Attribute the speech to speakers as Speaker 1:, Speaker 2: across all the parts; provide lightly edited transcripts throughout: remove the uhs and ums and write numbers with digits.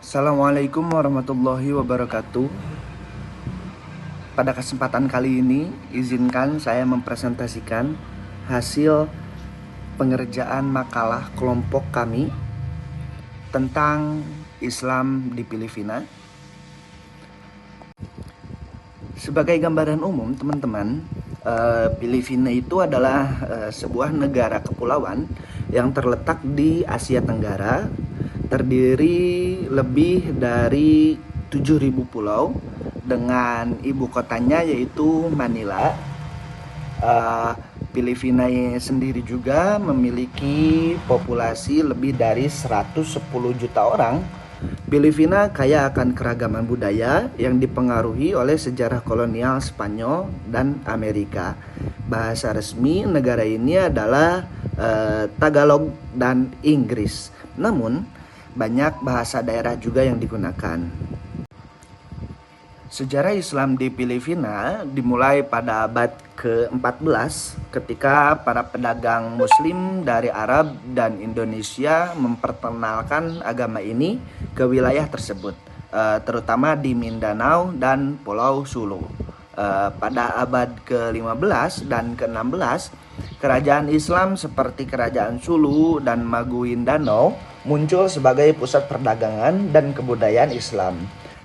Speaker 1: Assalamualaikum warahmatullahi wabarakatuh. Pada kesempatan kali ini, izinkan saya mempresentasikan hasil pengerjaan makalah kelompok kami tentang Islam di Filipina. Sebagai gambaran umum, teman-teman, Filipina itu adalah sebuah negara kepulauan yang terletak di Asia Tenggara, terdiri lebih dari 7.000 pulau dengan ibu kotanya yaitu Manila. Filipina sendiri juga memiliki populasi lebih dari 110 juta orang. Filipina kaya akan keragaman budaya yang dipengaruhi oleh sejarah kolonial Spanyol dan Amerika. Bahasa resmi negara ini adalah Tagalog dan Inggris. Namun, banyak bahasa daerah juga yang digunakan. Sejarah Islam di Filipina dimulai pada abad ke-14 ketika para pedagang muslim dari Arab dan Indonesia memperkenalkan agama ini ke wilayah tersebut, terutama di Mindanao dan Pulau Sulu. Pada abad ke-15 dan ke-16, kerajaan Islam seperti Kerajaan Sulu dan Maguindanao muncul sebagai pusat perdagangan dan kebudayaan Islam.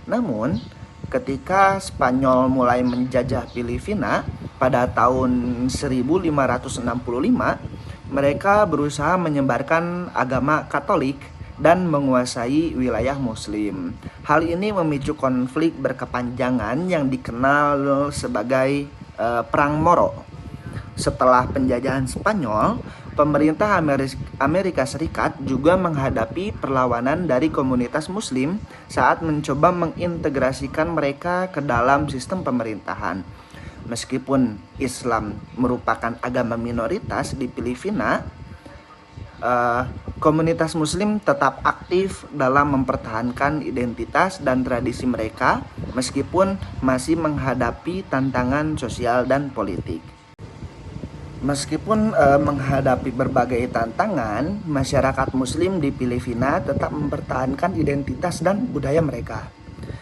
Speaker 1: Namun, ketika Spanyol mulai menjajah Filipina pada tahun 1565, mereka berusaha menyebarkan agama Katolik dan menguasai wilayah Muslim. Hal ini memicu konflik berkepanjangan yang dikenal sebagai Perang Moro. Setelah penjajahan Spanyol, pemerintah Amerika Serikat juga menghadapi perlawanan dari komunitas Muslim saat mencoba mengintegrasikan mereka ke dalam sistem pemerintahan. Meskipun Islam merupakan agama minoritas di Filipina, komunitas Muslim tetap aktif dalam mempertahankan identitas dan tradisi mereka meskipun masih menghadapi tantangan sosial dan politik. Meskipun menghadapi berbagai tantangan, masyarakat Muslim di Filipina tetap mempertahankan identitas dan budaya mereka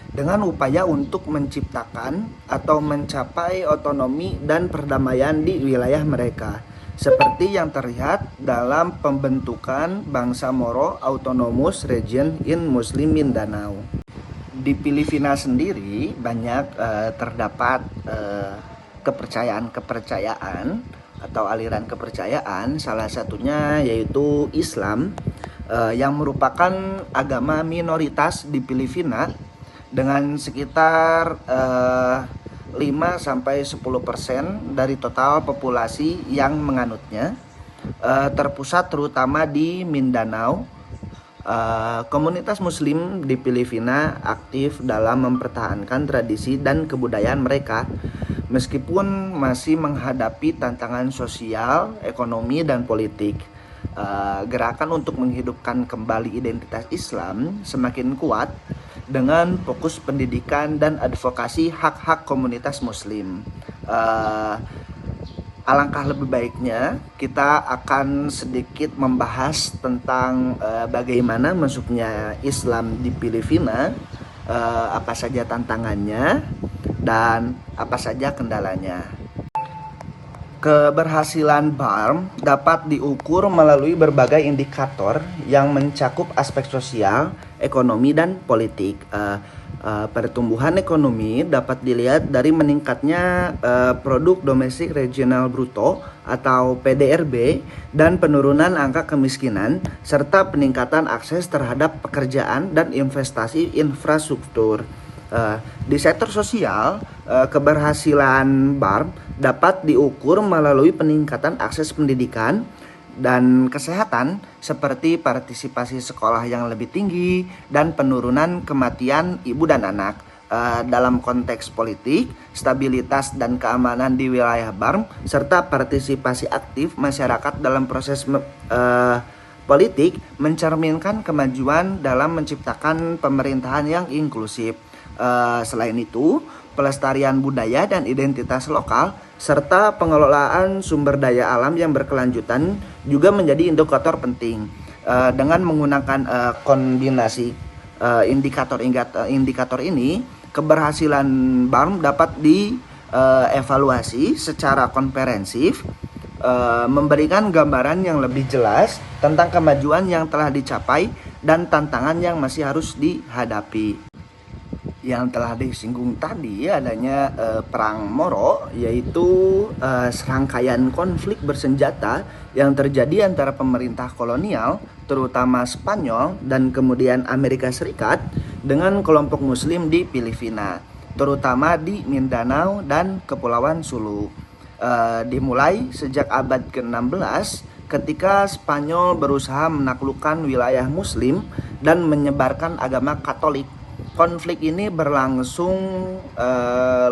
Speaker 1: dengan upaya untuk menciptakan atau mencapai otonomi dan perdamaian di wilayah mereka, seperti yang terlihat dalam pembentukan Bangsa Moro Autonomous Region in Muslim Mindanao. Di Filipina sendiri banyak terdapat kepercayaan atau aliran kepercayaan, salah satunya yaitu Islam yang merupakan agama minoritas di Filipina dengan sekitar 5-10% dari total populasi yang menganutnya, terpusat terutama di Mindanao. Komunitas Muslim di Filipina aktif dalam mempertahankan tradisi dan kebudayaan mereka meskipun masih menghadapi tantangan sosial, ekonomi, dan politik. Gerakan untuk menghidupkan kembali identitas Islam semakin kuat dengan fokus pendidikan dan advokasi hak-hak komunitas Muslim. Alangkah lebih baiknya kita akan sedikit membahas tentang bagaimana masuknya Islam di Filipina, apa saja tantangannya, dan apa saja kendalanya. Keberhasilan BARM dapat diukur melalui berbagai indikator yang mencakup aspek sosial, ekonomi, dan politik. Pertumbuhan ekonomi dapat dilihat dari meningkatnya produk domestik regional bruto atau PDRB dan penurunan angka kemiskinan serta peningkatan akses terhadap pekerjaan dan investasi infrastruktur. Di sektor sosial, keberhasilan BARM dapat diukur melalui peningkatan akses pendidikan dan kesehatan seperti partisipasi sekolah yang lebih tinggi dan penurunan kematian ibu dan anak. Dalam konteks politik, stabilitas dan keamanan di wilayah BARM serta partisipasi aktif masyarakat dalam proses politik mencerminkan kemajuan dalam menciptakan pemerintahan yang inklusif. Selain itu, pelestarian budaya dan identitas lokal serta pengelolaan sumber daya alam yang berkelanjutan juga menjadi indikator penting. Dengan menggunakan kombinasi indikator ini, keberhasilan BARM dapat dievaluasi secara komprehensif, memberikan gambaran yang lebih jelas tentang kemajuan yang telah dicapai dan tantangan yang masih harus dihadapi. Yang telah disinggung tadi adanya Perang Moro, yaitu serangkaian konflik bersenjata yang terjadi antara pemerintah kolonial, terutama Spanyol dan kemudian Amerika Serikat, dengan kelompok Muslim di Filipina, terutama di Mindanao dan Kepulauan Sulu. Dimulai sejak abad ke-16 ketika Spanyol berusaha menaklukkan wilayah Muslim dan menyebarkan agama Katolik. Konflik ini berlangsung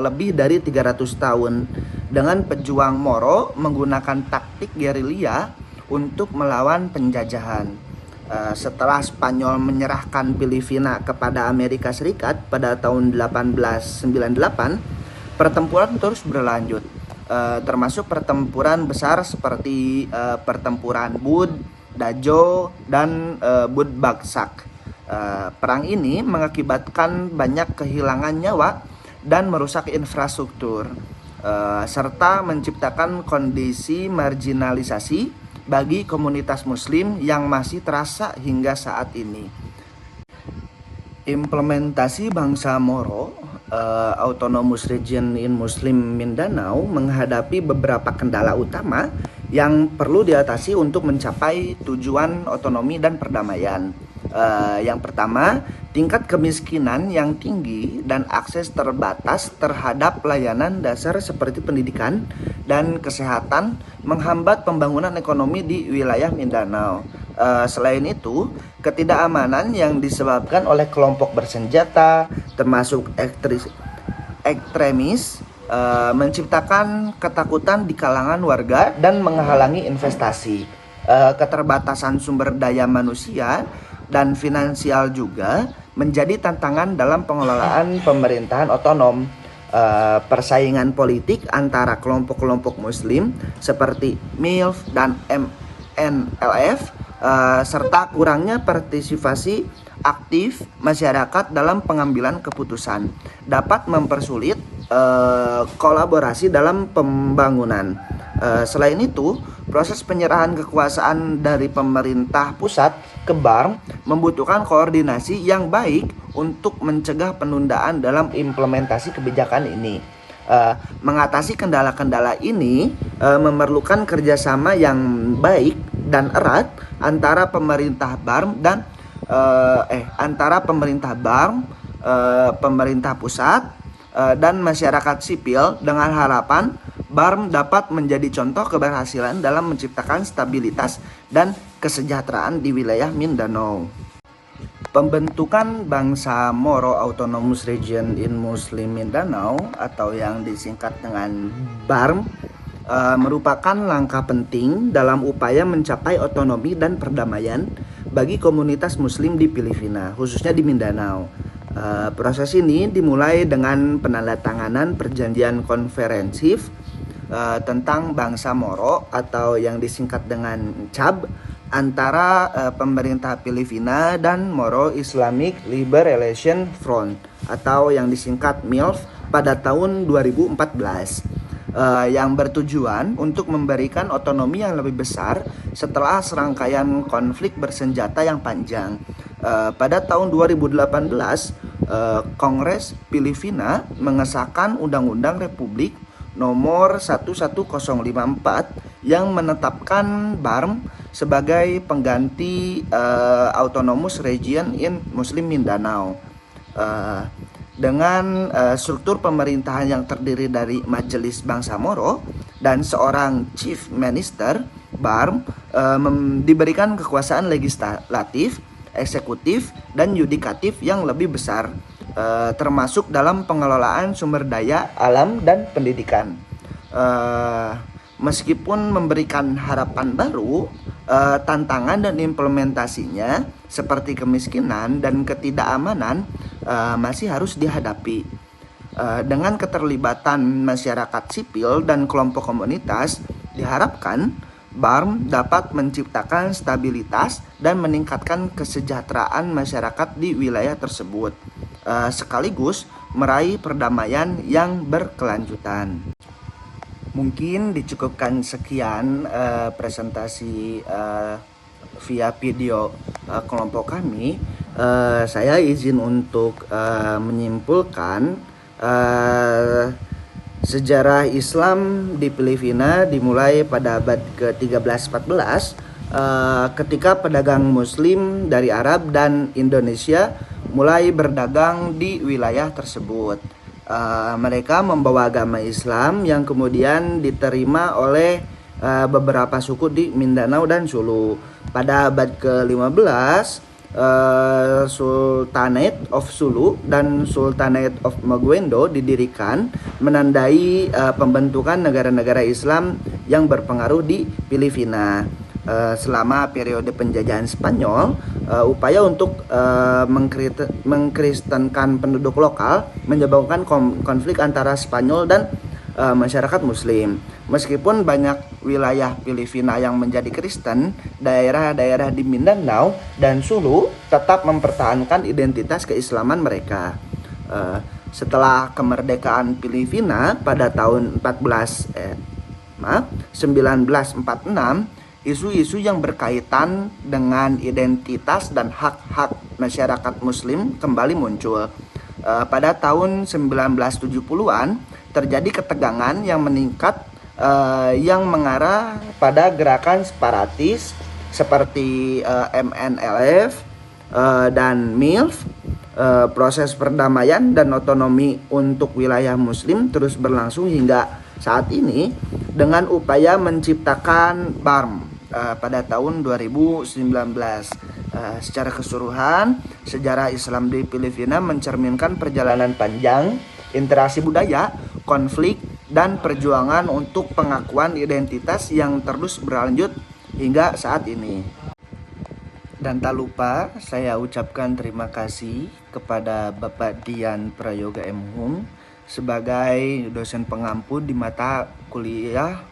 Speaker 1: lebih dari 300 tahun dengan pejuang Moro menggunakan taktik gerilya untuk melawan penjajahan. Setelah Spanyol menyerahkan Filipina kepada Amerika Serikat pada tahun 1898, pertempuran terus berlanjut, termasuk pertempuran besar seperti pertempuran Bud, Dajo, dan Bud Bagsak. Perang ini mengakibatkan banyak kehilangan nyawa dan merusak infrastruktur, serta menciptakan kondisi marginalisasi bagi komunitas Muslim yang masih terasa hingga saat ini. Implementasi bangsa Moro, Autonomous Region in Muslim Mindanao, menghadapi beberapa kendala utama yang perlu diatasi untuk mencapai tujuan otonomi dan perdamaian. Yang pertama, tingkat kemiskinan yang tinggi dan akses terbatas terhadap pelayanan dasar seperti pendidikan dan kesehatan menghambat pembangunan ekonomi di wilayah Mindanao. Selain itu, ketidakamanan yang disebabkan oleh kelompok bersenjata, termasuk ekstremis, menciptakan ketakutan di kalangan warga dan menghalangi investasi. Keterbatasan sumber daya manusia dan finansial juga menjadi tantangan dalam pengelolaan pemerintahan otonom. Persaingan politik antara kelompok-kelompok Muslim seperti MILF dan MNLF, serta kurangnya partisipasi aktif masyarakat dalam pengambilan keputusan dapat mempersulit kolaborasi dalam pembangunan. Selain itu, proses penyerahan kekuasaan dari pemerintah pusat ke BARM membutuhkan koordinasi yang baik untuk mencegah penundaan dalam implementasi kebijakan ini. Mengatasi kendala-kendala ini memerlukan kerjasama yang baik dan erat antara pemerintah BARM dan pemerintah pusat dan masyarakat sipil, dengan harapan BARM dapat menjadi contoh keberhasilan dalam menciptakan stabilitas dan kesejahteraan di wilayah Mindanao. Pembentukan bangsa Moro Autonomous Region in Muslim Mindanao atau yang disingkat dengan BARM merupakan langkah penting dalam upaya mencapai otonomi dan perdamaian bagi komunitas Muslim di Filipina, khususnya di Mindanao. Proses ini dimulai dengan penandatanganan perjanjian konferensif tentang bangsa Moro atau yang disingkat dengan CAB antara pemerintah Filipina dan Moro Islamic Liberation Front atau yang disingkat MILF pada tahun 2014, yang bertujuan untuk memberikan otonomi yang lebih besar setelah serangkaian konflik bersenjata yang panjang. Pada tahun 2018, Kongres Filipina mengesahkan Undang-Undang Republik Nomor 11054 yang menetapkan BARM sebagai pengganti Autonomous Region in Muslim Mindanao. Dengan struktur pemerintahan yang terdiri dari Majelis Bangsa Moro dan seorang Chief Minister, BARM diberikan kekuasaan legislatif, eksekutif, dan yudikatif yang lebih besar, termasuk dalam pengelolaan sumber daya alam dan pendidikan. Meskipun memberikan harapan baru, tantangan dan implementasinya seperti kemiskinan dan ketidakamanan masih harus dihadapi. Dengan keterlibatan masyarakat sipil dan kelompok komunitas, diharapkan BARM dapat menciptakan stabilitas dan meningkatkan kesejahteraan masyarakat di wilayah tersebut, sekaligus meraih perdamaian yang berkelanjutan. Mungkin dicukupkan sekian presentasi via video kelompok kami. Saya izin untuk menyimpulkan sejarah Islam di Filipina dimulai pada abad ke-13-14 ketika pedagang Muslim dari Arab dan Indonesia mulai berdagang di wilayah tersebut. Mereka membawa agama Islam yang kemudian diterima oleh beberapa suku di Mindanao dan Sulu. Pada abad ke-15, Sultanate of Sulu dan Sultanate of Maguendo didirikan, menandai pembentukan negara-negara Islam yang berpengaruh di Filipina. Selama periode penjajahan Spanyol, upaya untuk mengkristenkan penduduk lokal menyebabkan konflik antara Spanyol dan masyarakat Muslim. Meskipun banyak wilayah Filipina yang menjadi Kristen, daerah-daerah di Mindanao dan Sulu tetap mempertahankan identitas keislaman mereka. Setelah kemerdekaan Filipina pada tahun 1946, isu-isu yang berkaitan dengan identitas dan hak-hak masyarakat Muslim kembali muncul. Pada tahun 1970-an terjadi ketegangan yang meningkat yang mengarah pada gerakan separatis seperti MNLF dan MILF. Proses perdamaian dan otonomi untuk wilayah Muslim terus berlangsung hingga saat ini dengan upaya menciptakan BARM pada tahun 2019. Secara keseluruhan, sejarah Islam di Filipina mencerminkan perjalanan panjang, interaksi budaya, konflik, dan perjuangan untuk pengakuan identitas yang terus berlanjut hingga saat ini. Dan tak lupa saya ucapkan terima kasih kepada Bapak Dian Prayoga M. Hung sebagai dosen pengampu di mata kuliah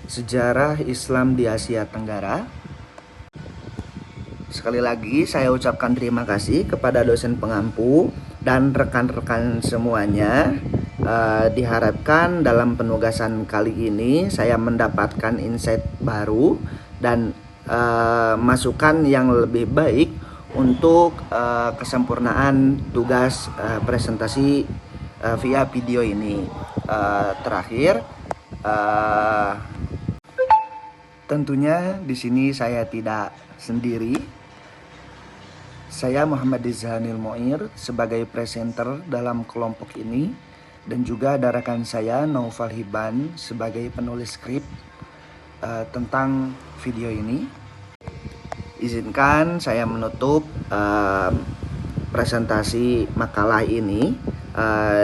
Speaker 1: Sejarah Islam di Asia Tenggara. Sekali lagi saya ucapkan terima kasih kepada dosen pengampu dan rekan-rekan semuanya. Diharapkan dalam penugasan kali ini saya mendapatkan insight baru dan masukan yang lebih baik untuk kesempurnaan tugas presentasi via video ini. Terakhir, tentunya di sini saya tidak sendiri. Saya Muhammad Izhanil Moir sebagai presenter dalam kelompok ini, dan juga ada rekan saya Naufal Hiban sebagai penulis skrip tentang video ini. Izinkan saya menutup presentasi makalah ini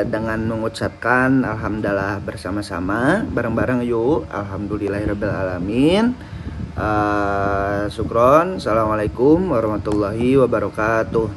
Speaker 1: dengan mengucapkan alhamdulillah bersama-sama, bareng-bareng yuk, alhamdulillahirabbil alamin. Syukron. Assalamualaikum warahmatullahi wabarakatuh.